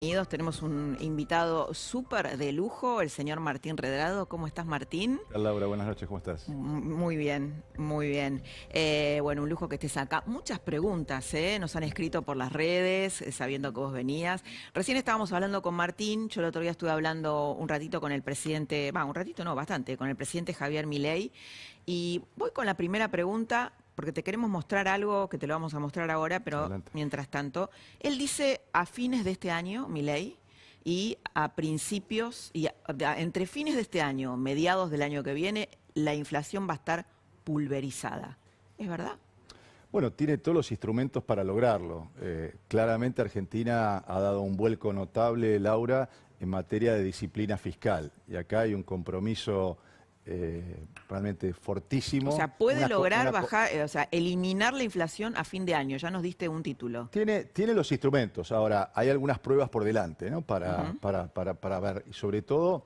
Bienvenidos, tenemos un invitado súper de lujo, el señor Martín Redrado. ¿Cómo estás, Martín? Hola, Laura, buenas noches, ¿cómo estás? Muy bien, muy bien. Bueno, un lujo que estés acá. Muchas preguntas, nos han escrito por las redes, sabiendo que vos venías. Recién estábamos hablando con Martín, yo el otro día estuve hablando un ratito con el presidente, un ratito no, bastante, con el presidente Javier Milei. Y voy con la primera pregunta, porque te queremos mostrar algo que te lo vamos a mostrar ahora, pero Adelante. mientras tanto, él dice a fines de este año, Milei, y a principios, entre fines de este año, mediados del año que viene, la inflación va a estar pulverizada. ¿Es verdad? Bueno, tiene todos los instrumentos para lograrlo. Claramente Argentina ha dado un vuelco notable, Laura, en materia de disciplina fiscal. Y acá hay un compromiso realmente fortísimo. O sea, puede lograr bajar, eliminar la inflación a fin de año. Ya nos diste un título. Tiene los instrumentos. Ahora, hay algunas pruebas por delante, ¿no? Para ver. Y sobre todo,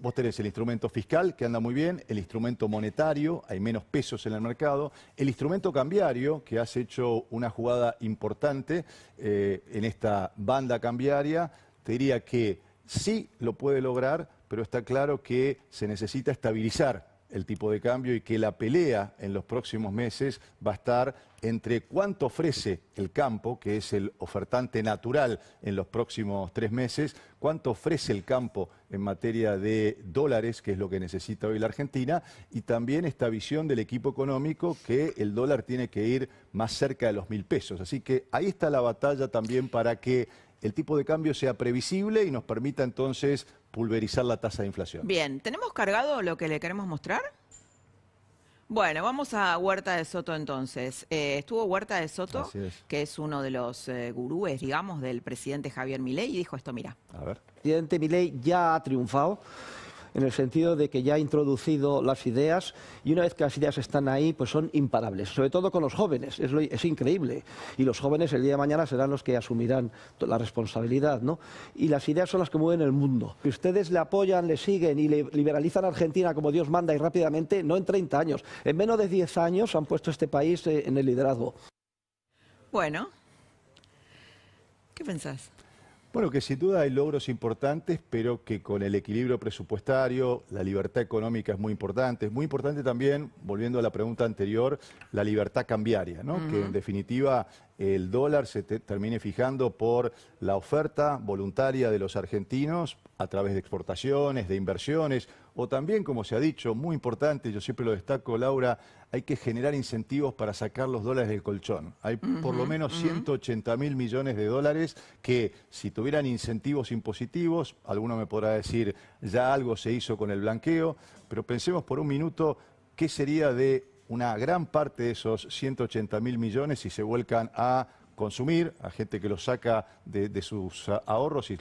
vos tenés el instrumento fiscal, que anda muy bien, el instrumento monetario, hay menos pesos en el mercado, el instrumento cambiario, que has hecho una jugada importante en esta banda cambiaria. Te diría que sí lo puede lograr, pero está claro que se necesita estabilizar el tipo de cambio y que la pelea en los próximos meses va a estar entre cuánto ofrece el campo, que es el ofertante natural en los próximos 3 meses, cuánto ofrece el campo en materia de dólares, que es lo que necesita hoy la Argentina, y también esta visión del equipo económico que el dólar tiene que ir más cerca de los 1.000 pesos. Así que ahí está la batalla también para que el tipo de cambio sea previsible y nos permita entonces pulverizar la tasa de inflación. Bien, ¿tenemos cargado lo que le queremos mostrar? Bueno, vamos a Huerta de Soto entonces. Estuvo Huerta de Soto, que es uno de los gurúes, digamos, del presidente Javier Milei, y dijo esto, mira. A ver. El presidente Milei ya ha triunfado en el sentido de que ya ha introducido las ideas y una vez que las ideas están ahí, pues son imparables, sobre todo con los jóvenes, es increíble. Y los jóvenes el día de mañana serán los que asumirán la responsabilidad, ¿no? Y las ideas son las que mueven el mundo. Si ustedes le apoyan, le siguen y le liberalizan a Argentina como Dios manda y rápidamente, no en 30 años, en menos de 10 años han puesto este país en el liderazgo. Bueno, ¿qué pensás? Bueno, que sin duda hay logros importantes, pero que con el equilibrio presupuestario, la libertad económica es muy importante. Es muy importante también, volviendo a la pregunta anterior, la libertad cambiaria, ¿no? Que en definitiva el dólar se termine fijando por la oferta voluntaria de los argentinos a través de exportaciones, de inversiones, o también, como se ha dicho, muy importante, yo siempre lo destaco, Laura, hay que generar incentivos para sacar los dólares del colchón. Hay por lo menos 180.000 millones de dólares que, si tuvieran incentivos impositivos, alguno me podrá decir, ya algo se hizo con el blanqueo, pero pensemos por un minuto qué sería de una gran parte de esos 180.000 millones si se vuelcan a consumir, a gente que lo saca de sus ahorros y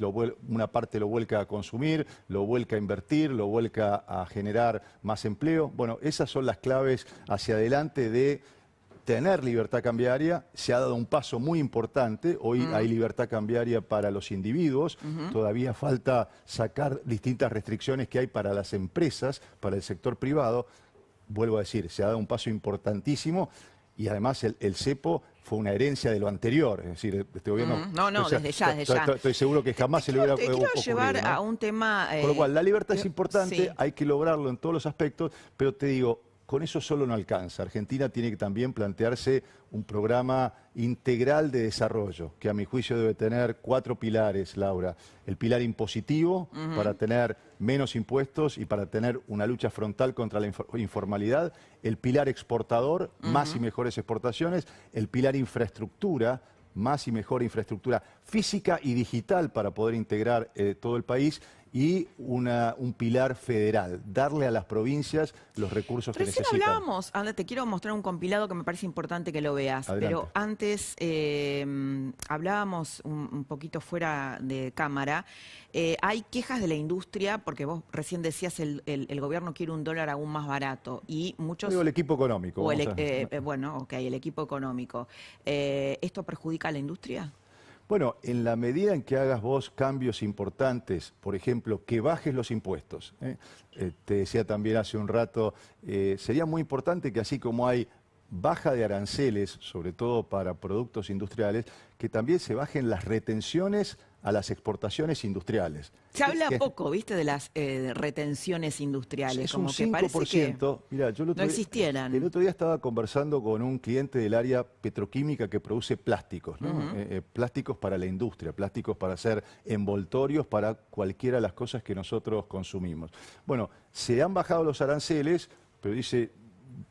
una parte lo vuelca a consumir, lo vuelca a invertir, lo vuelca a generar más empleo. Bueno, esas son las claves hacia adelante de tener libertad cambiaria. Se ha dado un paso muy importante. Hoy hay libertad cambiaria para los individuos. Todavía falta sacar distintas restricciones que hay para las empresas, para el sector privado. Vuelvo a decir, se ha dado un paso importantísimo y además el cepo fue una herencia de lo anterior. Es decir, este gobierno... desde ya. Estoy seguro que jamás se le hubiera ocurrido. Te quiero llevar, ¿no?, a un tema... Con lo cual, la libertad es importante, sí, hay que lograrlo en todos los aspectos, pero te digo, con eso solo no alcanza. Argentina tiene que también plantearse un programa integral de desarrollo, que a mi juicio debe tener 4 pilares, Laura. El pilar impositivo, para tener menos impuestos y para tener una lucha frontal contra la informalidad. El pilar exportador, más y mejores exportaciones. El pilar infraestructura, más y mejor infraestructura física y digital para poder integrar todo el país. Y un pilar federal, darle a las provincias los recursos que necesitan. Recién hablábamos, te quiero mostrar un compilado que me parece importante que lo veas, Adelante. pero antes hablábamos un poquito fuera de cámara. Hay quejas de la industria, porque vos recién decías el gobierno quiere un dólar aún más barato y muchos... Digo, el equipo económico. Bueno, ok, el equipo económico. ¿Esto perjudica a la industria? Bueno, en la medida en que hagas vos cambios importantes, por ejemplo, que bajes los impuestos, te decía también hace un rato, sería muy importante que así como hay baja de aranceles, sobre todo para productos industriales, que también se bajen las retenciones a las exportaciones industriales. Se habla Que- poco, ¿viste? De las retenciones industriales, es como un que parece que 5%. Mirá, yo el otro no día- existieran. El otro día estaba conversando con un cliente del área petroquímica que produce plásticos, ¿no? Plásticos para la industria, plásticos para hacer envoltorios para cualquiera de las cosas que nosotros consumimos. Bueno, se han bajado los aranceles, pero dice,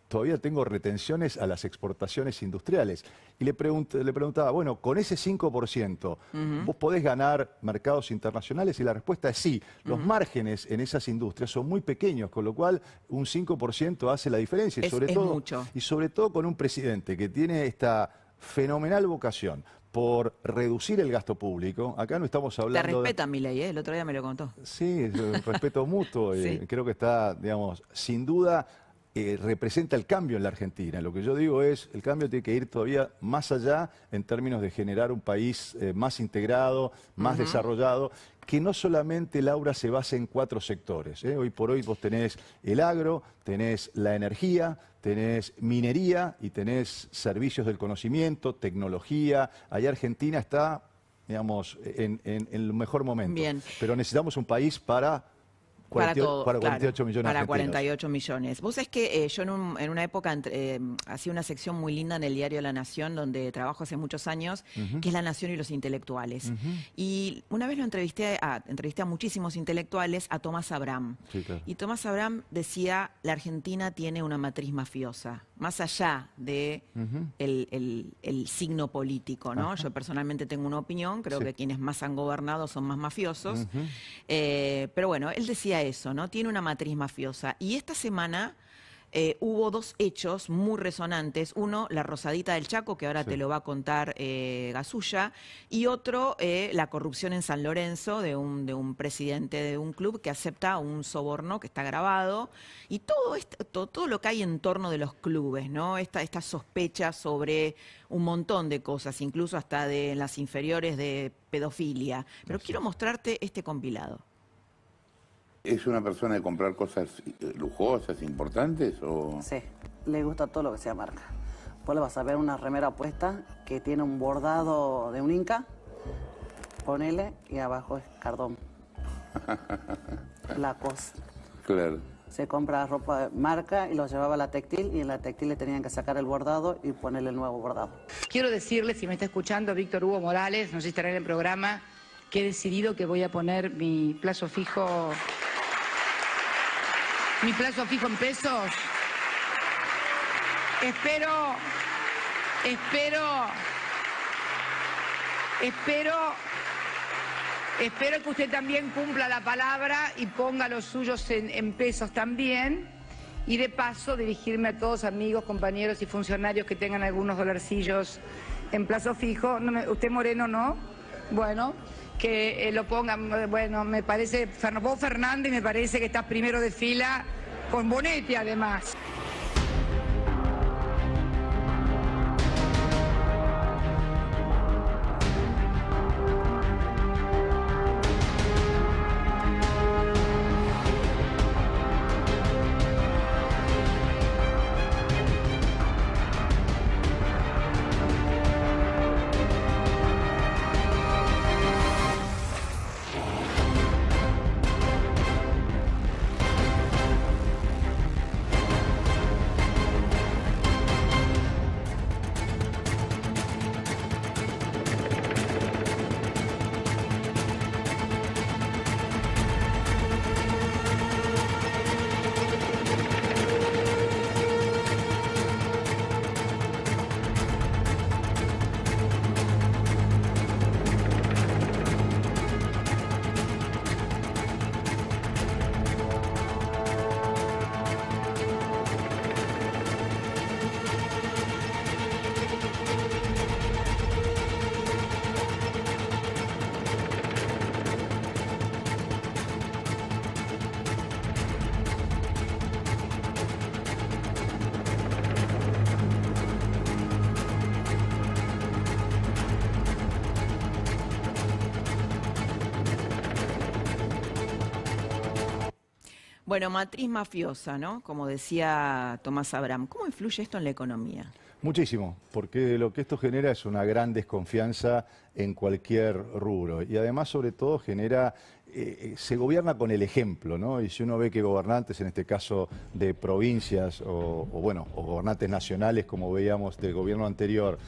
todavía tengo retenciones a las exportaciones industriales. Y le preguntaba, bueno, con ese 5%, ¿vos podés ganar mercados internacionales? Y la respuesta es sí. Los márgenes en esas industrias son muy pequeños, con lo cual un 5% hace la diferencia. Es mucho. Y sobre todo con un presidente que tiene esta fenomenal vocación por reducir el gasto público. Acá no estamos Te hablando... respetan, Milei, ¿eh? El otro día me lo contó. Sí, es un respeto mutuo. Sí. Creo que está, digamos, sin duda representa el cambio en la Argentina. Lo que yo digo es, el cambio tiene que ir todavía más allá en términos de generar un país más integrado, más desarrollado, que no solamente, Laura, se base en 4 sectores. Hoy por hoy vos tenés el agro, tenés la energía, tenés minería y tenés servicios del conocimiento, tecnología. Allá Argentina está, digamos, en el mejor momento. Bien. Pero necesitamos un país para Para todo, 48 claro, millones para argentinos. 48 millones. Vos sabés que yo en una época hacía una sección muy linda en el diario La Nación, donde trabajo hace muchos años, que es La Nación y los intelectuales. Y una vez entrevisté a muchísimos intelectuales, a Tomás Abraham. Sí, claro. Y Tomás Abraham decía, la Argentina tiene una matriz mafiosa, más allá de el signo político, ¿no? Yo personalmente tengo una opinión, creo Sí. que quienes más han gobernado son más mafiosos. Pero bueno, él decía eso, ¿no? Tiene una matriz mafiosa. Y esta semana hubo 2 hechos muy resonantes. Uno, la Rosadita del Chaco, que ahora Sí. te lo va a contar Gasulla. Y otro, la corrupción en San Lorenzo de un presidente de un club que acepta un soborno que está grabado. Y todo lo que hay en torno de los clubes, ¿no? Esta sospecha sobre un montón de cosas, incluso hasta de las inferiores de pedofilia. Pero quiero mostrarte este compilado. ¿Es una persona de comprar cosas lujosas, importantes o...? Sí, le gusta todo lo que sea marca. Vos le vas a ver una remera puesta que tiene un bordado de un inca, ponele, y abajo es cardón. La cosa. Claro. Se compra ropa de marca y lo llevaba a la textil, y en la textil le tenían que sacar el bordado y ponerle el nuevo bordado. Quiero decirle, si me está escuchando Víctor Hugo Morales, no sé si estará en el programa, que he decidido que voy a poner mi plazo fijo en pesos. Espero que usted también cumpla la palabra y ponga los suyos en pesos también. Y de paso dirigirme a todos amigos, compañeros y funcionarios que tengan algunos dolarcillos en plazo fijo. Usted Moreno no. Bueno, que lo pongan. Bueno, me parece, vos Fernández, me parece que estás primero de fila con Bonetti además. Bueno, matriz mafiosa, ¿no? Como decía Tomás Abraham. ¿Cómo influye esto en la economía? Muchísimo, porque lo que esto genera es una gran desconfianza en cualquier rubro. Y además, sobre todo, genera... se gobierna con el ejemplo, ¿no? Y si uno ve que gobernantes, en este caso de provincias o gobernantes nacionales, como veíamos del gobierno anterior,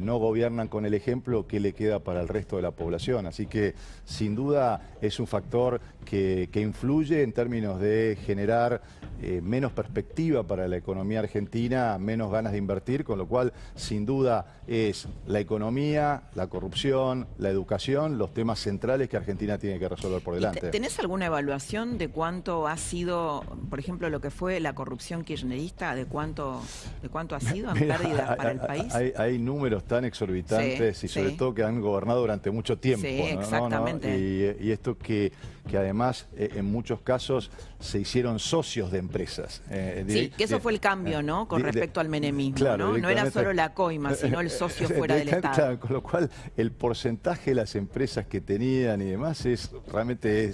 no gobiernan con el ejemplo, ¿qué le queda para el resto de la población? Así que, sin duda, es un factor que influye en términos de generar menos perspectiva para la economía argentina, menos ganas de invertir, con lo cual, sin duda, es la economía, la corrupción, la educación, los temas centrales que Argentina tiene que resolver por delante. ¿Tenés alguna evaluación de cuánto ha sido, por ejemplo, lo que fue la corrupción kirchnerista? ¿De cuánto ha sido en pérdidas para el país? Hay números tan exorbitantes, Sí, y sobre sí. todo que han gobernado durante mucho tiempo. Sí, ¿no? exactamente. Y esto que además en muchos casos se hicieron socios de empresas. Sí, que eso fue el cambio, ¿no? Con respecto al menemismo, ¿no? No era directamente. solo la coima, sino el socio fuera del Estado. Claro, con lo cual el porcentaje de las empresas que tenían y demás realmente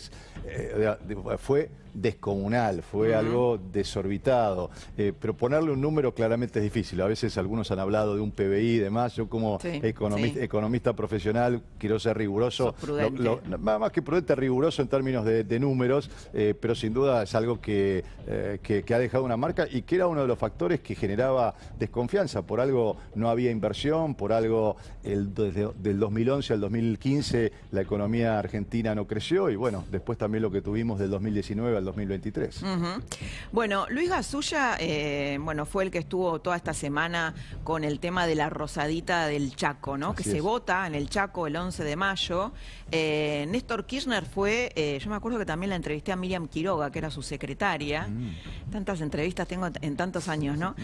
fue descomunal, fue algo desorbitado. Pero ponerle un número claramente es difícil. A veces algunos han hablado de un PBI y demás. Yo como economista profesional quiero ser riguroso. Sos prudente. Más que prudente, riguroso en términos de números, pero sin duda es algo que ha dejado una marca y que era uno de los factores que generaba desconfianza. Por algo no había inversión, por algo desde del 2011 al 2015 la economía argentina no creció y bueno, después también lo que tuvimos del 2019 al 2023. Bueno, Luis Gasulla, fue el que estuvo toda esta semana con el tema de la rosadita del Chaco, ¿no? Así que se es. vota en el Chaco el 11 de mayo. Néstor Kirchner fue, yo me acuerdo que también la entrevisté a Miriam Quiroga, que era su secretaria. Tantas entrevistas tengo en tantos años, ¿no?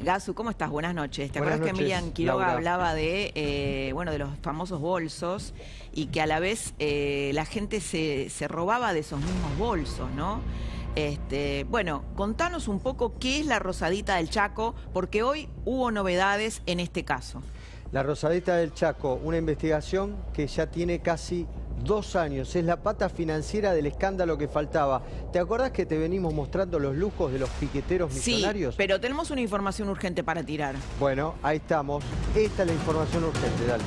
Gasu, ¿cómo estás? Buenas noches. ¿Te acuerdas que Miriam Quiroga hablaba de los famosos bolsos y que a la vez la gente se robaba de esos mismos bolsos, ¿no? Contanos un poco qué es la rosadita del Chaco, porque hoy hubo novedades en este caso. La rosadita del Chaco, una investigación que ya tiene casi 2 años. Es la pata financiera del escándalo que faltaba. ¿Te acordás que te venimos mostrando los lujos de los piqueteros millonarios? Sí, pero tenemos una información urgente para tirar. Bueno, ahí estamos. Esta es la información urgente, dale.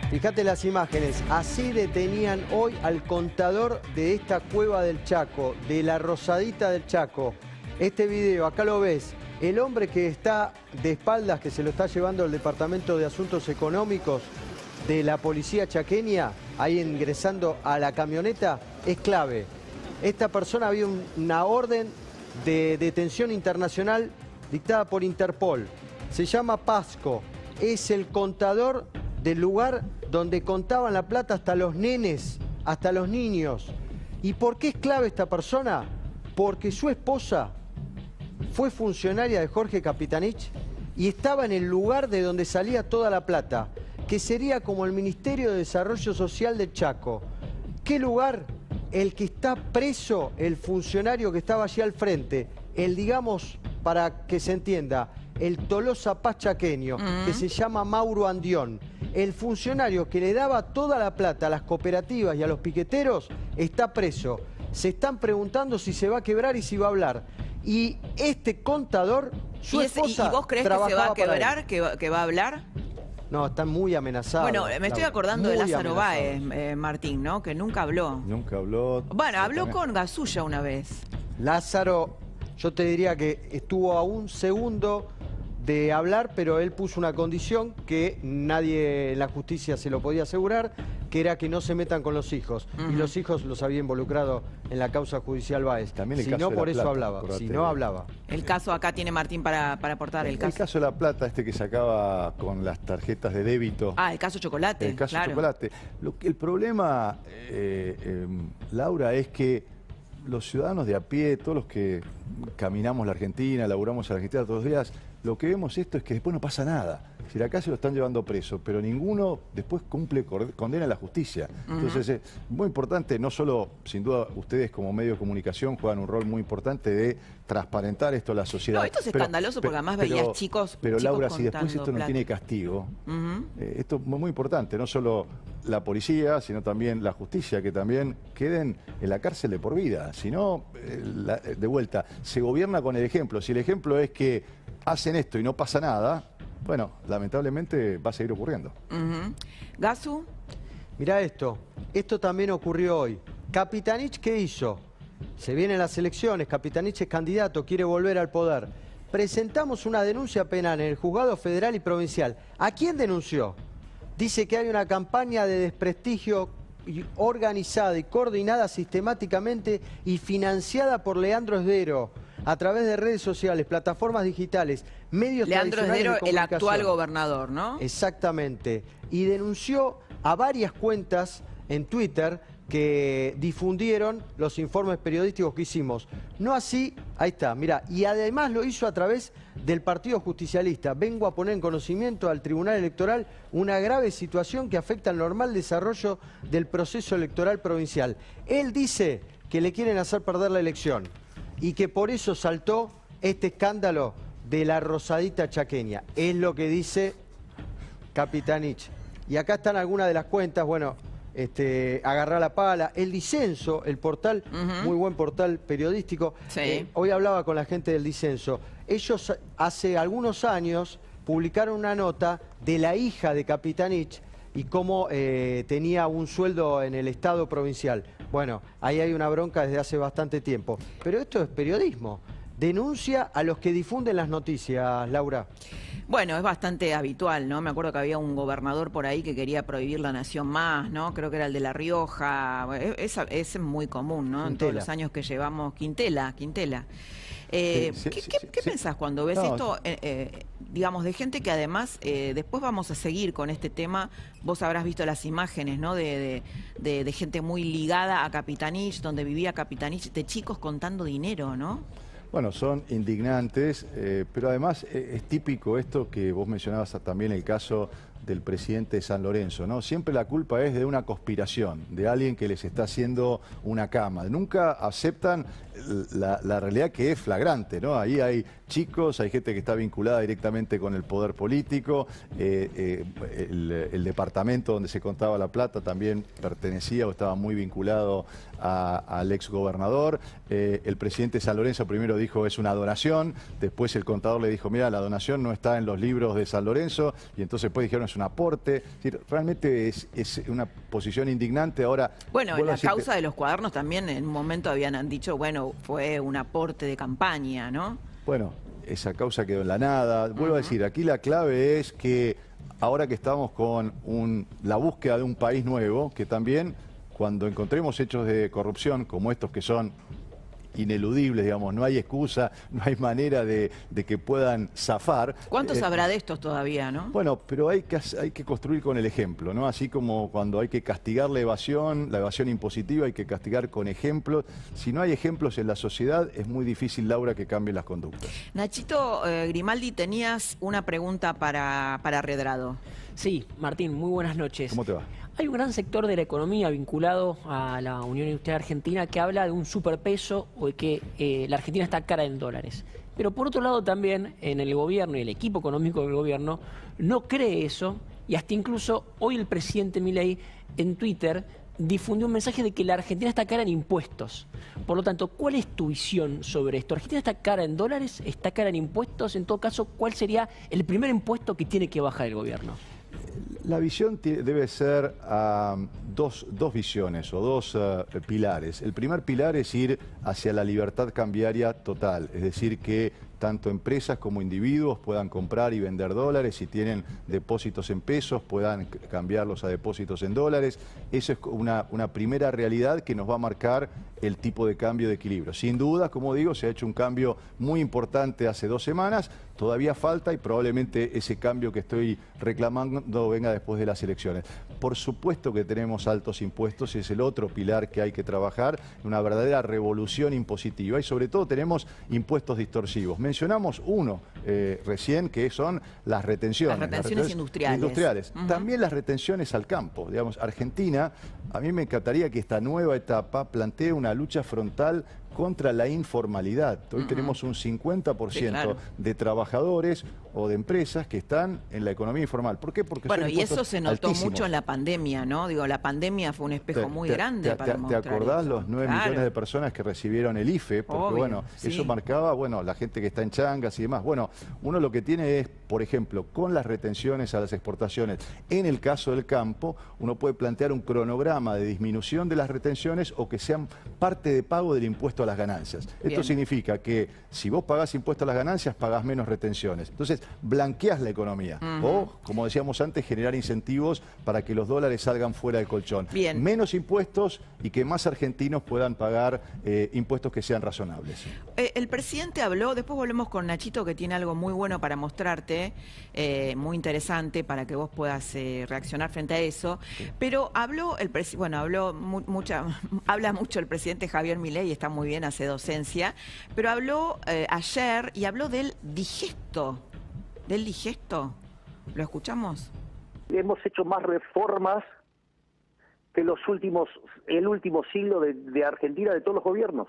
Fíjate las imágenes, así detenían hoy al contador de esta cueva del Chaco, de la rosadita del Chaco. Este video, acá lo ves, el hombre que está de espaldas, que se lo está llevando el Departamento de Asuntos Económicos de la policía chaqueña, ahí ingresando a la camioneta, es clave. Esta persona había una orden de detención internacional dictada por Interpol. Se llama Pasco, es el contador del lugar donde contaban la plata hasta los nenes, hasta los niños. ¿Y por qué es clave esta persona? Porque su esposa fue funcionaria de Jorge Capitanich y estaba en el lugar de donde salía toda la plata, que sería como el Ministerio de Desarrollo Social del Chaco. ¿Qué lugar? El que está preso, el funcionario que estaba allí al frente, el, digamos, para que se entienda, el Tolosa Paz chaqueño, que se llama Mauro Andión. El funcionario que le daba toda la plata a las cooperativas y a los piqueteros está preso. Se están preguntando si se va a quebrar y si va a hablar. Y este contador, su esposa, ¿y vos crees que se va a quebrar, que va a hablar? No, están muy amenazados. Bueno, me estoy acordando de Muy Lázaro Báez, amenazados. Martín, ¿no? Que nunca habló. Nunca habló. Bueno, habló con Gasulla una vez. Lázaro, yo te diría que estuvo a un segundo de hablar, pero él puso una condición que nadie en la justicia se lo podía asegurar, que era que no se metan con los hijos. Y los hijos los había involucrado en la causa judicial Báez. También el Si caso no, de La por eso Plata, hablaba. acordate. Si no, hablaba. El caso acá tiene Martín para aportar el El caso. caso de La Plata, que sacaba con las tarjetas de débito. Ah, el caso Chocolate. El caso claro. Chocolate. El problema, Laura, es que los ciudadanos de a pie, todos los que caminamos la Argentina, laburamos en la Argentina todos los días, lo que vemos esto es que después no pasa nada. Si acá se lo están llevando preso, pero ninguno después cumple condena en la justicia. Entonces es muy importante, no solo, sin duda, ustedes como medio de comunicación juegan un rol muy importante de transparentar esto a la sociedad. No, esto es escandaloso porque además veías chicos. Pero Laura, si contando después esto no plata. tiene castigo, esto es muy importante, no solo la policía, sino también la justicia, que también queden en la cárcel de por vida. Si no, de vuelta, se gobierna con el ejemplo. Si el ejemplo es que hacen esto y no pasa nada, bueno, lamentablemente va a seguir ocurriendo. Gasu. Mirá esto también ocurrió hoy. Capitanich, ¿qué hizo? Se vienen las elecciones, Capitanich es candidato, quiere volver al poder. Presentamos una denuncia penal en el juzgado federal y provincial. ¿A quién denunció? Dice que hay una campaña de desprestigio organizada y coordinada sistemáticamente y financiada por Leandro Esdero a través de redes sociales, plataformas digitales, medios Leandro tradicionales Esdero, de el comunicación. actual gobernador, ¿no? Exactamente. Y denunció a varias cuentas en Twitter que difundieron los informes periodísticos que hicimos. No así, ahí está, mira, y además lo hizo a través del Partido Justicialista. Vengo a poner en conocimiento al Tribunal Electoral una grave situación que afecta al normal desarrollo del proceso electoral provincial. Él dice que le quieren hacer perder la elección y que por eso saltó este escándalo de la rosadita chaqueña. Es lo que dice Capitanich. Y acá están algunas de las cuentas, bueno, Agarrá la Pala, El Disenso, el portal, muy buen portal periodístico. Sí. Hoy hablaba con la gente del Disenso. Ellos hace algunos años publicaron una nota de la hija de Capitanich y cómo tenía un sueldo en el Estado provincial. Bueno, ahí hay una bronca desde hace bastante tiempo. Pero esto es periodismo. Denuncia a los que difunden las noticias, Laura. Bueno, es bastante habitual, ¿no? Me acuerdo que había un gobernador por ahí que quería prohibir La Nación Más, ¿no? Creo que era el de La Rioja. Es muy común, ¿no? Quintela. En todos los años que llevamos. Quintela. ¿Qué pensás cuando ves esto, digamos, de gente que además, después vamos a seguir con este tema, vos habrás visto las imágenes, ¿no? De gente muy ligada a Capitanich, donde vivía Capitanich, de chicos contando dinero, ¿no? Bueno, son indignantes, pero además es típico esto que vos mencionabas también el caso del presidente de San Lorenzo, ¿no? Siempre la culpa es de una conspiración, de alguien que les está haciendo una cama. Nunca aceptan la realidad que es flagrante, ¿no? Ahí hay chicos, hay gente que está vinculada directamente con el poder político, el departamento donde se contaba la plata también pertenecía o estaba muy vinculado al exgobernador. El presidente de San Lorenzo primero dijo es una donación, después el contador le dijo, mira, la donación no está en los libros de San Lorenzo, y entonces después dijeron es un aporte. Es decir, realmente es una posición indignante. Ahora, bueno, la causa de los cuadernos también en un momento han dicho, bueno, fue un aporte de campaña, ¿no? Bueno, esa causa quedó en la nada. Vuelvo a decir, aquí la clave es que ahora que estamos con la búsqueda de un país nuevo, que también cuando encontremos hechos de corrupción como estos que son ineludibles, digamos, no hay excusa, no hay manera de que puedan zafar. ¿Cuántos habrá de estos todavía, no? Bueno, pero hay que construir con el ejemplo, ¿no? Así como cuando hay que castigar la evasión impositiva, hay que castigar con ejemplos. Si no hay ejemplos en la sociedad, es muy difícil, Laura, que cambien las conductas. Nachito Grimaldi, tenías una pregunta para Redrado. Sí, Martín, muy buenas noches. ¿Cómo te va? Hay un gran sector de la economía vinculado a la Unión Industrial Argentina que habla de un superpeso o de que la Argentina está cara en dólares. Pero por otro lado también en el gobierno y el equipo económico del gobierno no cree eso, y hasta incluso hoy el presidente Milei en Twitter difundió un mensaje de que la Argentina está cara en impuestos. Por lo tanto, ¿cuál es tu visión sobre esto? ¿Argentina está cara en dólares? ¿Está cara en impuestos? En todo caso, ¿cuál sería el primer impuesto que tiene que bajar el gobierno? La visión debe ser dos visiones o dos pilares. El primer pilar es ir hacia la libertad cambiaria total, es decir, que tanto empresas como individuos puedan comprar y vender dólares, si tienen depósitos en pesos, puedan cambiarlos a depósitos en dólares. Eso es una primera realidad que nos va a marcar el tipo de cambio de equilibrio. Sin duda, como digo, se ha hecho un cambio muy importante hace 2 semanas, todavía falta y probablemente ese cambio que estoy reclamando venga después de las elecciones. Por supuesto que tenemos los altos impuestos es el otro pilar que hay que trabajar, una verdadera revolución impositiva y sobre todo tenemos impuestos distorsivos. Mencionamos uno recién que son las retenciones. Las retenciones industriales. También las retenciones al campo. Digamos, Argentina, a mí me encantaría que esta nueva etapa plantee una lucha frontal contra la informalidad. Hoy tenemos un 50% de trabajadores o de empresas que están en la economía informal. ¿Por qué? Porque bueno, son y eso se notó altísimos. mucho en la pandemia, ¿no? Digo, la pandemia fue un espejo muy grande para mostrar ¿Te acordás eso? los 9 millones de personas que recibieron el IFE? Porque obvio, bueno, eso marcaba, bueno, la gente que está en changas y demás. Bueno, uno lo que tiene es, por ejemplo, con las retenciones a las exportaciones, en el caso del campo, uno puede plantear un cronograma de disminución de las retenciones o que sean parte de pago del impuesto a las ganancias. Esto significa que si vos pagás impuesto a las ganancias, pagás menos retenciones. Entonces, blanqueás la economía. O, como decíamos antes, generar incentivos para que los dólares salgan fuera del colchón. Menos impuestos y que más argentinos puedan pagar impuestos que sean razonables. El presidente habló, después volvemos con Nachito, que tiene algo muy bueno para mostrarte, muy interesante para que vos puedas reaccionar frente a eso. Pero habló habla mucho el presidente Javier Milei, está muy bien, hace docencia, pero habló ayer y habló del digesto. ¿Del digesto? ¿Lo escuchamos? Hemos hecho más reformas que el último siglo de Argentina, de todos los gobiernos.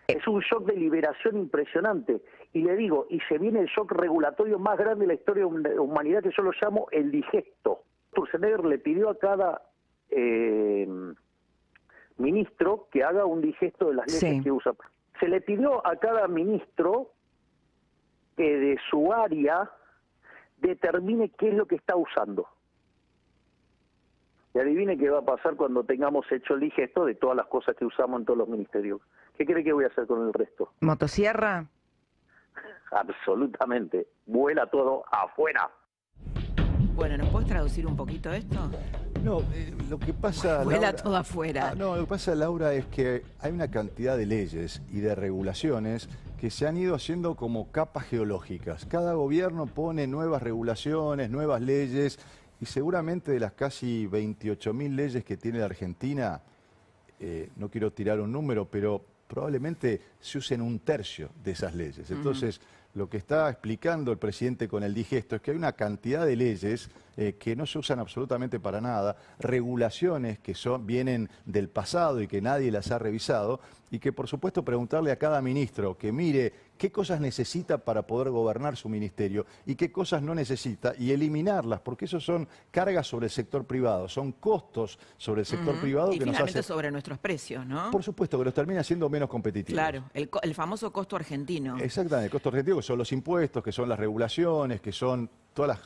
Es un shock de liberación impresionante. Y le digo, y se viene el shock regulatorio más grande de la historia de la humanidad, que yo lo llamo el digesto. Sturzenegger le pidió a cada ministro que haga un digesto de las leyes que usa. Se le pidió a cada ministro que de su área determine qué es lo que está usando. Y adivine qué va a pasar cuando tengamos hecho el digesto de todas las cosas que usamos en todos los ministerios. ¿Qué cree que voy a hacer con el resto? ¿Motosierra? Absolutamente. Vuela todo afuera. Bueno, ¿nos puedes traducir un poquito esto? No, lo que pasa... Vuela Laura, todo afuera. No, lo que pasa, Laura, es que hay una cantidad de leyes y de regulaciones que se han ido haciendo como capas geológicas. Cada gobierno pone nuevas regulaciones, nuevas leyes, y seguramente de las casi 28.000 leyes que tiene la Argentina, no quiero tirar un número, pero probablemente se usen un tercio de esas leyes. Entonces, lo que está explicando el presidente con el digesto es que hay una cantidad de leyes que no se usan absolutamente para nada, regulaciones que vienen del pasado y que nadie las ha revisado, y que por supuesto preguntarle a cada ministro que mire qué cosas necesita para poder gobernar su ministerio y qué cosas no necesita, y eliminarlas, porque eso son cargas sobre el sector privado, son costos sobre el sector privado y que nos hace... sobre nuestros precios, ¿no? Por supuesto, que los termina siendo menos competitivos. Claro, el famoso costo argentino. Exactamente, el costo argentino, que son los impuestos, que son las regulaciones, que son todos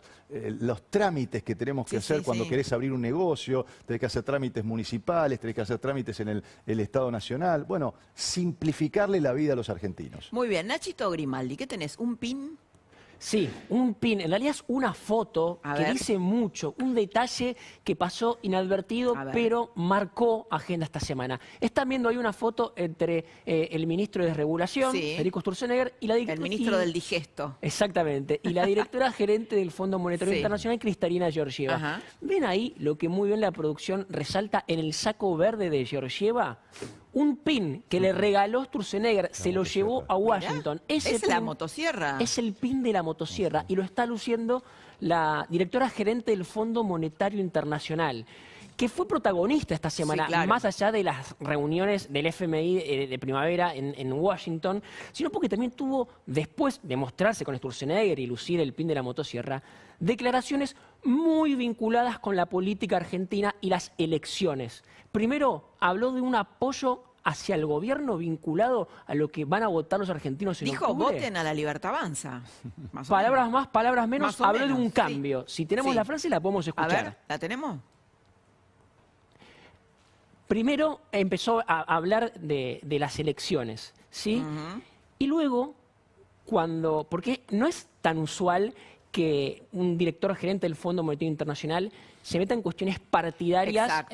los trámites que tenemos que hacer cuando querés abrir un negocio, tenés que hacer trámites municipales, tenés que hacer trámites en el Estado Nacional. Bueno, simplificarle la vida a los argentinos. Muy bien, Nachito Grimaldi, ¿qué tenés? ¿Un pin? Sí, un pin. En realidad es una foto que dice mucho, un detalle que pasó inadvertido, pero marcó agenda esta semana. Están viendo ahí una foto entre el ministro de Regulación, Federico Sturzenegger, y la el ministro del digesto. Exactamente, y la directora gerente del Fondo Monetario Internacional, Kristalina Georgieva. ¿Ven ahí lo que muy bien la producción resalta en el saco verde de Georgieva? Un pin que le regaló Sturzenegger, se lo llevó a Washington. ¿Es la motosierra? Es el pin de la motosierra y lo está luciendo la directora gerente del Fondo Monetario Internacional, que fue protagonista esta semana, más allá de las reuniones del FMI de primavera en Washington, sino porque también tuvo, después de mostrarse con Sturzenegger y lucir el pin de la motosierra, declaraciones muy vinculadas con la política argentina y las elecciones. Primero, habló de un apoyo hacia el gobierno vinculado a lo que van a votar los argentinos en octubre. Dijo, voten a la Libertad Avanza. Palabras más, palabras menos, habló de un cambio. Si tenemos la frase, la podemos escuchar. A ver, ¿la tenemos? Primero empezó a hablar de las elecciones, ¿sí? Y luego, porque no es tan usual que un director gerente del Fondo Monetario Internacional se meta en cuestiones partidarias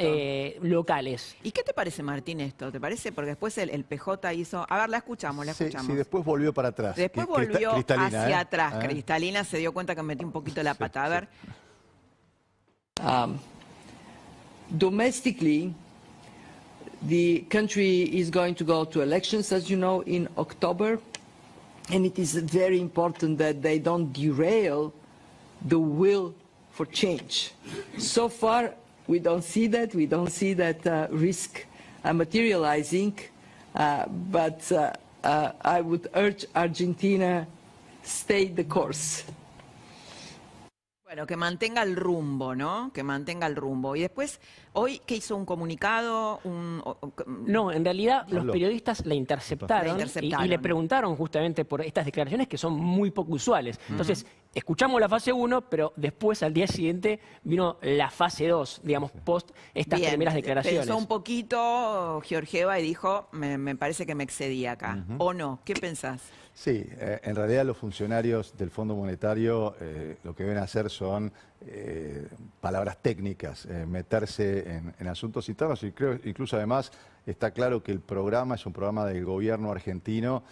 locales. ¿Y qué te parece, Martín, esto? ¿Te parece? Porque después el PJ hizo... A ver, la escuchamos. Sí, después volvió para atrás. Después volvió hacia atrás. Kristalina se dio cuenta que metí un poquito la pata. A ver. domestically, the country is going to go to elections, as you know, in October, and it is very important that they don't derail the will for change. So far, we don't see that. We don't see that risk materializing, but I would urge Argentina, stay the course. Bueno, que mantenga el rumbo, ¿no? Que mantenga el rumbo. Y después, hoy, ¿qué hizo? ¿Un comunicado? No, en realidad los periodistas la interceptaron, y le preguntaron justamente por estas declaraciones que son muy poco usuales. Entonces, escuchamos la fase 1, pero después, al día siguiente, vino la fase 2, digamos, post estas primeras declaraciones. Pensó un poquito Georgieva y dijo, me parece que me excedí acá. ¿O no? ¿Qué pensás? Sí, en realidad los funcionarios del Fondo Monetario lo que deben hacer son palabras técnicas, meterse en asuntos internos y creo incluso además está claro que el programa es un programa del gobierno argentino.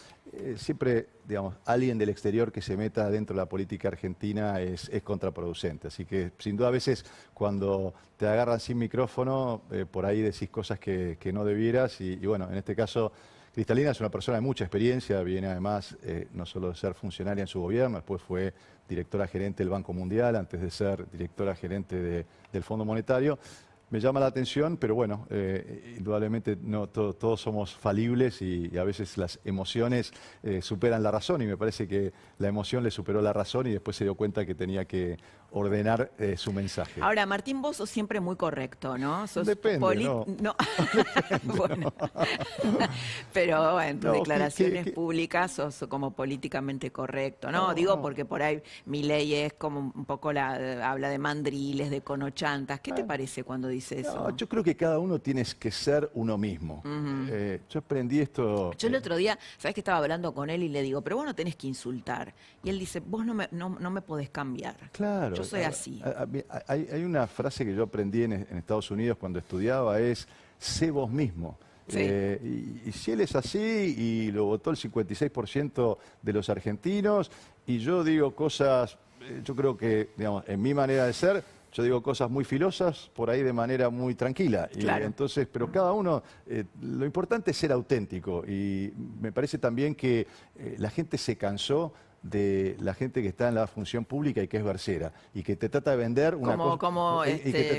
Siempre, digamos, alguien del exterior que se meta dentro de la política argentina es contraproducente. Así que sin duda a veces cuando te agarran sin micrófono, por ahí decís cosas que no debieras y bueno, en este caso Cristalina es una persona de mucha experiencia, viene además no solo de ser funcionaria en su gobierno, después fue directora gerente del Banco Mundial, antes de ser directora gerente del Fondo Monetario. Me llama la atención, pero bueno, indudablemente no, todos somos falibles y a veces las emociones superan la razón y me parece que la emoción le superó la razón y después se dio cuenta que tenía que ordenar su mensaje. Ahora, Martín, vos sos siempre muy correcto, ¿no? Sos Depende, ¿no? Bueno, pero en tus declaraciones públicas sos como políticamente correcto, ¿no? Digo porque por ahí Milei es como un poco habla de mandriles, de conochantas. ¿Qué te parece cuando dice eso? No, yo creo que cada uno tiene que ser uno mismo. Yo aprendí esto... Yo el otro día, ¿sabés que estaba hablando con él y le digo, pero vos no tenés que insultar? Y él dice, vos no me podés cambiar. Claro. Yo soy así. Hay una frase que yo aprendí en Estados Unidos cuando estudiaba, es sé vos mismo. Sí. Y si él es así, y lo votó el 56% de los argentinos, y yo digo cosas, yo creo que, digamos, en mi manera de ser, yo digo cosas muy filosas, por ahí de manera muy tranquila. Claro. Y entonces, pero cada uno, lo importante es ser auténtico. Y me parece también que la gente se cansó de la gente que está en la función pública y que es versera y que te trata de vender una cosa como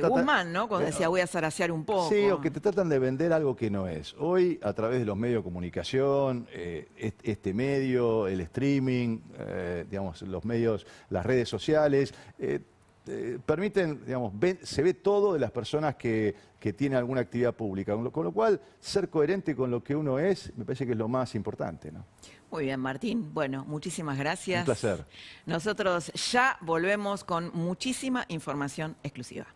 Guzmán, ¿no? Cuando decía voy a zarasear un poco. Sí, o que te tratan de vender algo que no es. Hoy, a través de los medios de comunicación, este medio, el streaming, digamos, los medios, las redes sociales, permiten, digamos, se ve todo de las personas que tienen alguna actividad pública, con lo cual ser coherente con lo que uno es, me parece que es lo más importante, ¿no? Muy bien, Martín. Bueno, muchísimas gracias. Un placer. Nosotros ya volvemos con muchísima información exclusiva.